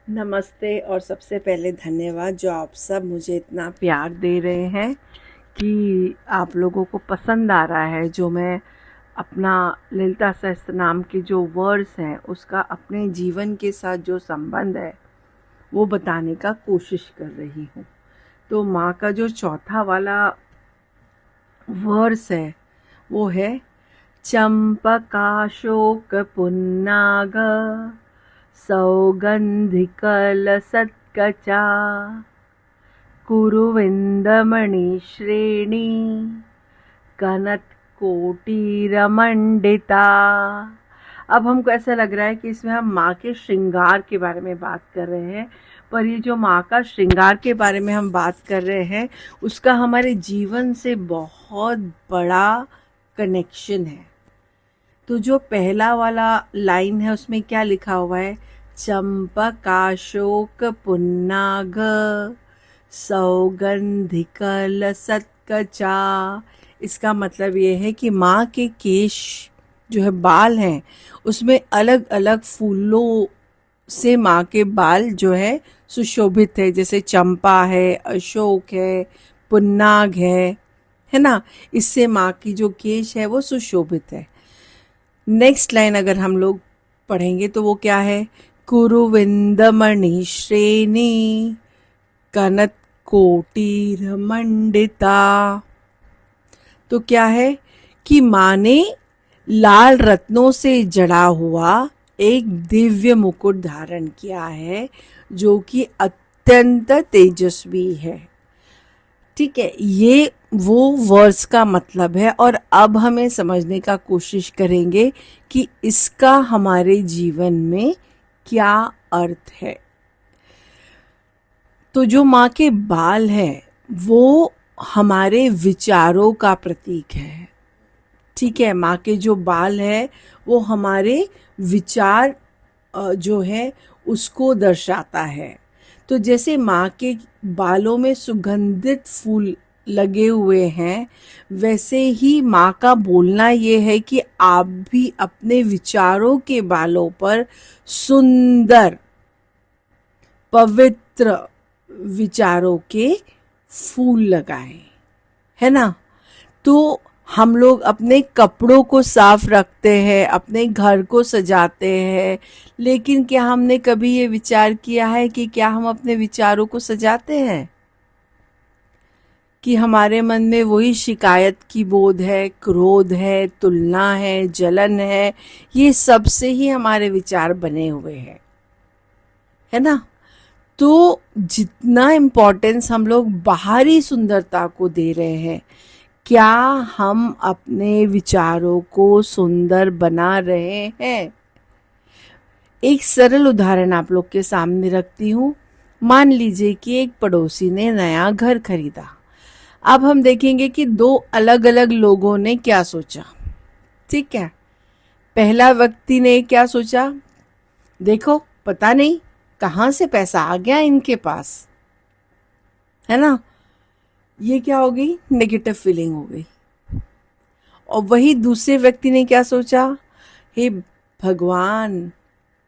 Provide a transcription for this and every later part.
नमस्ते और सबसे पहले धन्यवाद जो आप सब मुझे इतना प्यार दे रहे हैं कि आप लोगों को पसंद आ रहा है जो मैं अपना ललिता सहस्त्र नाम के जो वर्ड्स हैं उसका अपने जीवन के साथ जो संबंध है वो बताने का कोशिश कर रही हूँ। तो माँ का जो चौथा वाला वर्स है वो है चंपकाशोक पुन्नाग सौगन्धिकलसत्कचा कुरुविन्दमणि श्रेणी कनत्कोटिरमण्डिता। अब हमको ऐसा लग रहा है कि इसमें हम माँ के श्रृंगार के बारे में बात कर रहे हैं, पर ये जो माँ का श्रृंगार के बारे में हम बात कर रहे हैं उसका हमारे जीवन से बहुत बड़ा कनेक्शन है। तो जो पहला वाला लाइन है उसमें क्या लिखा हुआ है, चंपकाशोक पुन्नाग सौगंधिकलसत्कचा। इसका मतलब ये है कि माँ के केश जो है बाल हैं उसमें अलग अलग फूलों से माँ के बाल जो है सुशोभित है, जैसे चंपा है, अशोक है, पुन्नाग है ना। इससे माँ की जो केश है वो सुशोभित है। नेक्स्ट लाइन अगर हम लोग पढ़ेंगे तो वो क्या है, कुरुविंदमणि श्रेणी कनत्कोटिरमण्डिता। तो क्या है कि माँ ने लाल रत्नों से जड़ा हुआ एक दिव्य मुकुट धारण किया है जो कि अत्यंत तेजस्वी है। ठीक है, ये वो वर्ड्स का मतलब है और अब हमें समझने का कोशिश करेंगे कि इसका हमारे जीवन में क्या अर्थ है। तो जो माँ के बाल हैं वो हमारे विचारों का प्रतीक है। ठीक है, माँ के जो बाल है वो हमारे विचार जो है उसको दर्शाता है। तो जैसे माँ के बालों में सुगंधित फूल लगे हुए हैं, वैसे ही माँ का बोलना ये है कि आप भी अपने विचारों के बालों पर सुंदर पवित्र विचारों के फूल लगाएं, है ना। तो हम लोग अपने कपड़ों को साफ रखते हैं, अपने घर को सजाते हैं, लेकिन क्या हमने कभी ये विचार किया है कि क्या हम अपने विचारों को सजाते हैं, कि हमारे मन में वही शिकायत की बोध है, क्रोध है, तुलना है, जलन है, ये सब से ही हमारे विचार बने हुए हैं, है ना। तो जितना इम्पोर्टेंस हम लोग बाहरी सुंदरता को दे रहे हैं, क्या हम अपने विचारों को सुंदर बना रहे हैं। एक सरल उदाहरण आप लोग के सामने रखती हूँ। मान लीजिए कि एक पड़ोसी ने नया घर खरीदा। अब हम देखेंगे कि दो अलग अलग लोगों ने क्या सोचा। ठीक है, पहला व्यक्ति ने क्या सोचा, देखो पता नहीं कहाँ से पैसा आ गया इनके पास, है ना। ये क्या हो गई, नेगेटिव फीलिंग हो गई। और वही दूसरे व्यक्ति ने क्या सोचा, हे भगवान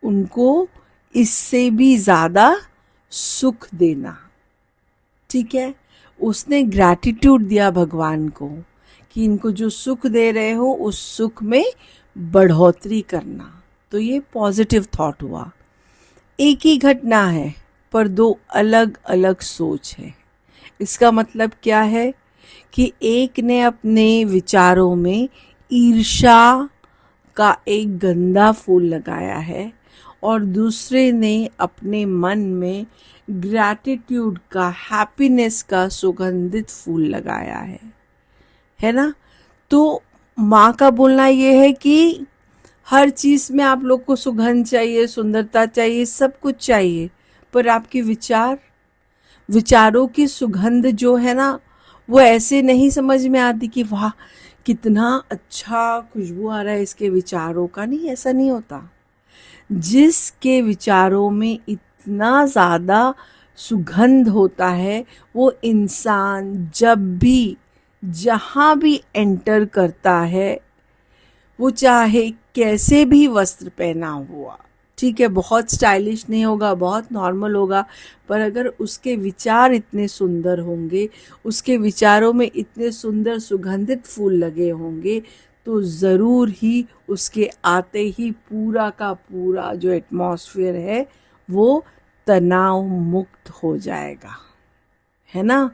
उनको इससे भी ज्यादा सुख देना। ठीक है, उसने ग्रैटिट्यूड दिया भगवान को कि इनको जो सुख दे रहे हो उस सुख में बढ़ोतरी करना। तो ये पॉजिटिव थॉट हुआ। एक ही घटना है पर दो अलग अलग सोच है। इसका मतलब क्या है कि एक ने अपने विचारों में ईर्ष्या का एक गंदा फूल लगाया है और दूसरे ने अपने मन में ग्रैटिट्यूड का, हैप्पीनेस का सुगंधित फूल लगाया है ना। तो माँ का बोलना ये है कि हर चीज में आप लोग को सुगंध चाहिए, सुंदरता चाहिए, सब कुछ चाहिए, पर आपके विचारों की सुगंध जो है ना वो ऐसे नहीं समझ में आती कि वाह कितना अच्छा खुशबू आ रहा है इसके विचारों का। नहीं, ऐसा नहीं होता। जिसके विचारों में इतना ज़्यादा सुगंध होता है वो इंसान जब भी जहाँ भी एंटर करता है, वो चाहे कैसे भी वस्त्र पहना हुआ, ठीक है, बहुत स्टाइलिश नहीं होगा, बहुत नॉर्मल होगा, पर अगर उसके विचार इतने सुंदर होंगे, उसके विचारों में इतने सुंदर सुगंधित फूल लगे होंगे, तो ज़रूर ही उसके आते ही पूरा का पूरा जो एटमॉस्फेयर है वो तनाव मुक्त हो जाएगा, है ना।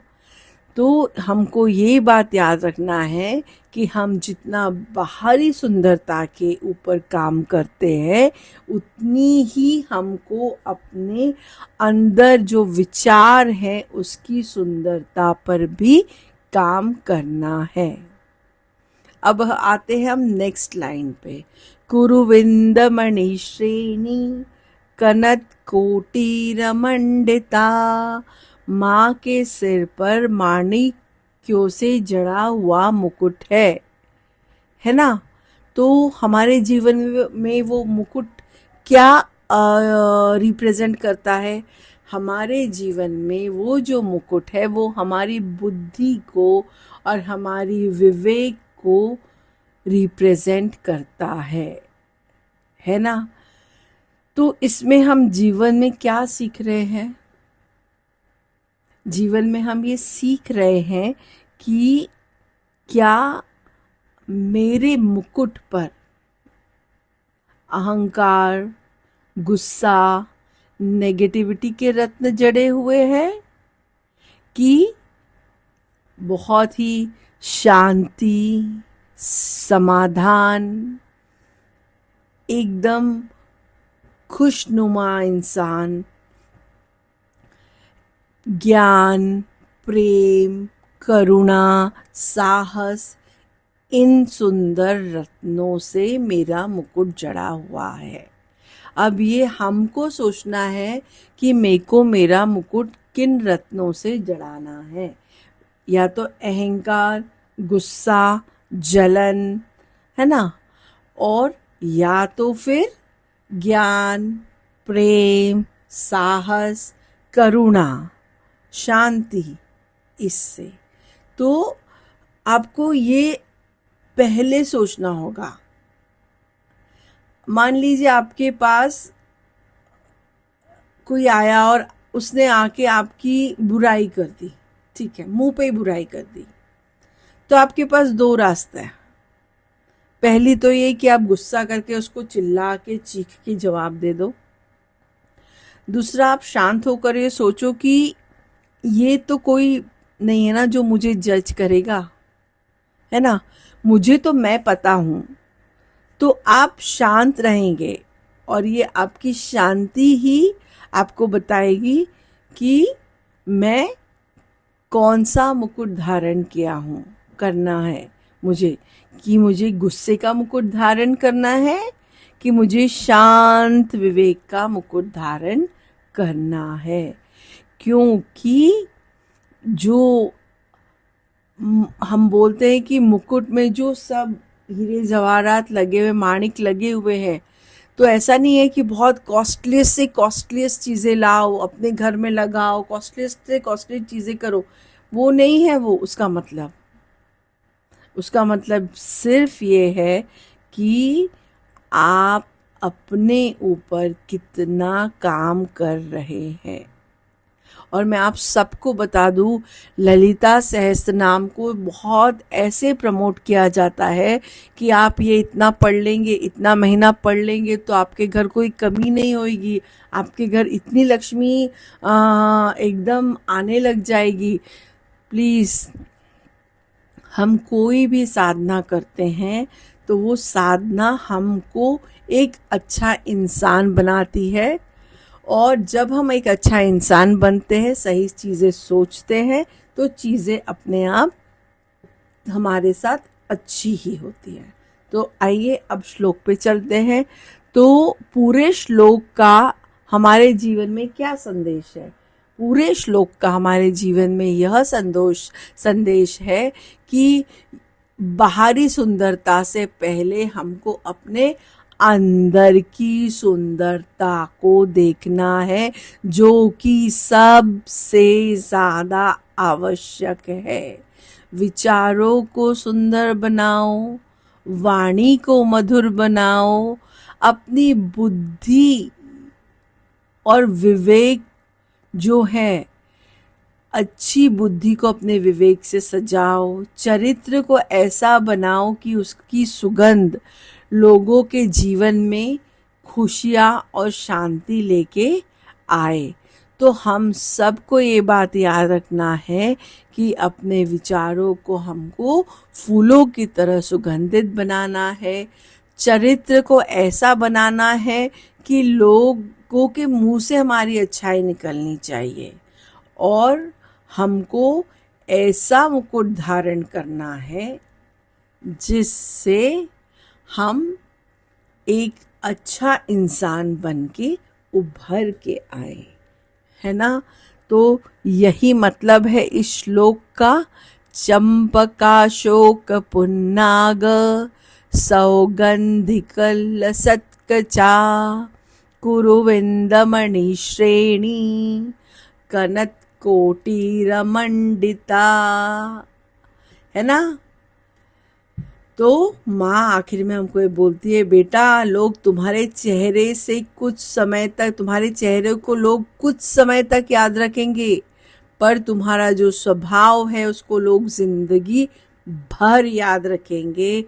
तो हमको ये बात याद रखना है कि हम जितना बाहरी सुंदरता के ऊपर काम करते हैं, उतनी ही हमको अपने अंदर जो विचार है उसकी सुंदरता पर भी काम करना है। अब आते हैं हम नेक्स्ट लाइन पे। कुरुविंद मणि श्रेणी कनत कोटिरमंडिता, माँ के सिर पर माणिक्यों से जड़ा हुआ मुकुट है ना। तो हमारे जीवन में वो मुकुट क्या रिप्रेजेंट करता है? हमारे जीवन में वो जो मुकुट है वो हमारी बुद्धि को और हमारी विवेक को रिप्रेजेंट करता है ना। तो इसमें हम जीवन में क्या सीख रहे हैं? जीवन में हम ये सीख रहे हैं कि क्या मेरे मुकुट पर अहंकार, गुस्सा, नेगेटिविटी के रत्न जड़े हुए हैं, कि बहुत ही शांति, समाधान, एकदम खुशनुमा इंसान, ज्ञान, प्रेम, करुणा, साहस, इन सुंदर रत्नों से मेरा मुकुट जड़ा हुआ है। अब ये हमको सोचना है कि मेरे को मेरा मुकुट किन रत्नों से जड़ाना है। या तो अहंकार, गुस्सा, जलन, है ना, और या तो फिर ज्ञान, प्रेम, साहस, करुणा, शांति, इससे। तो आपको ये पहले सोचना होगा। मान लीजिए आपके पास कोई आया और उसने आके आपकी बुराई कर दी, ठीक है, मुंह पे ही बुराई कर दी, तो आपके पास दो रास्ते हैं। पहली तो ये कि आप गुस्सा करके उसको चिल्ला के चीख के जवाब दे दो। दूसरा, आप शांत होकर ये सोचो कि ये तो कोई नहीं है ना जो मुझे जज करेगा, है ना, मुझे तो मैं पता हूं। तो आप शांत रहेंगे और ये आपकी शांति ही आपको बताएगी कि मैं कौन सा मुकुट धारण किया हूं, करना है मुझे, कि मुझे गुस्से का मुकुट धारण करना है कि मुझे शांत विवेक का मुकुट धारण करना है। क्योंकि जो हम बोलते हैं कि मुकुट में जो सब हीरे जवाहरात लगे हुए, माणिक लगे हुए हैं, तो ऐसा नहीं है कि बहुत कॉस्टलीस्ट से कॉस्टलीस्ट चीज़ें लाओ, अपने घर में लगाओ, कॉस्टलीस्ट से कॉस्टली चीज़ें करो, वो नहीं है वो उसका मतलब। उसका मतलब सिर्फ ये है कि आप अपने ऊपर कितना काम कर रहे हैं। और मैं आप सबको बता दूं, ललिता सहस्त्रनाम को बहुत ऐसे प्रमोट किया जाता है कि आप ये इतना पढ़ लेंगे, इतना महीना पढ़ लेंगे तो आपके घर कोई कमी नहीं होगी, आपके घर इतनी लक्ष्मी एकदम आने लग जाएगी। प्लीज़, हम कोई भी साधना करते हैं तो वो साधना हमको एक अच्छा इंसान बनाती है, और जब हम एक अच्छा इंसान बनते हैं, सही चीज़ें सोचते हैं, तो चीज़ें अपने आप हमारे साथ अच्छी ही होती है। तो आइए अब श्लोक पे चलते हैं। तो पूरे श्लोक का हमारे जीवन में क्या संदेश है? पूरे श्लोक का हमारे जीवन में यह संदेश है कि बाहरी सुंदरता से पहले हमको अपने अंदर की सुंदरता को देखना है, जो कि सबसे ज्यादा आवश्यक है। विचारों को सुंदर बनाओ, वाणी को मधुर बनाओ, अपनी बुद्धि और विवेक जो है, अच्छी बुद्धि को अपने विवेक से सजाओ, चरित्र को ऐसा बनाओ कि उसकी सुगंध लोगों के जीवन में खुशियाँ और शांति लेके आए। तो हम सबको ये बात याद रखना है कि अपने विचारों को हमको फूलों की तरह सुगंधित बनाना है, चरित्र को ऐसा बनाना है कि लोगों के मुंह से हमारी अच्छाई निकलनी चाहिए, और हमको ऐसा मुकुट धारण करना है जिससे हम एक अच्छा इंसान बन के उभर के आए, है ना। तो यही मतलब है इस श्लोक का। चंपकाशोक पुन्नाग सौगंधिकलसत्कचा कुरुविंदमणि श्रेणी कनत कोटिरमंडिता, है ना। तो माँ आखिर में हमको ये बोलती है, बेटा लोग तुम्हारे चेहरे से कुछ समय तक, तुम्हारे चेहरे को लोग कुछ समय तक याद रखेंगे, पर तुम्हारा जो स्वभाव है उसको लोग जिंदगी भर याद रखेंगे।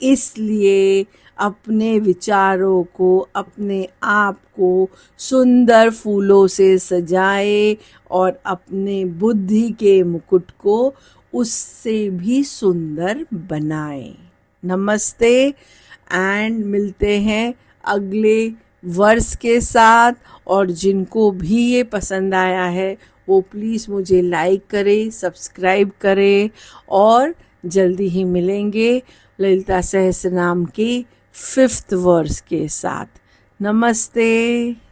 इसलिए अपने विचारों को, अपने आप को सुंदर फूलों से सजाए और अपने बुद्धि के मुकुट को उससे भी सुंदर बनाए। नमस्ते, एंड मिलते हैं अगले वर्ष के साथ। और जिनको भी ये पसंद आया है वो प्लीज़ मुझे लाइक करें, सब्सक्राइब करें, और जल्दी ही मिलेंगे ललिता सहस्त्रनाम के 5th वर्स के साथ। नमस्ते।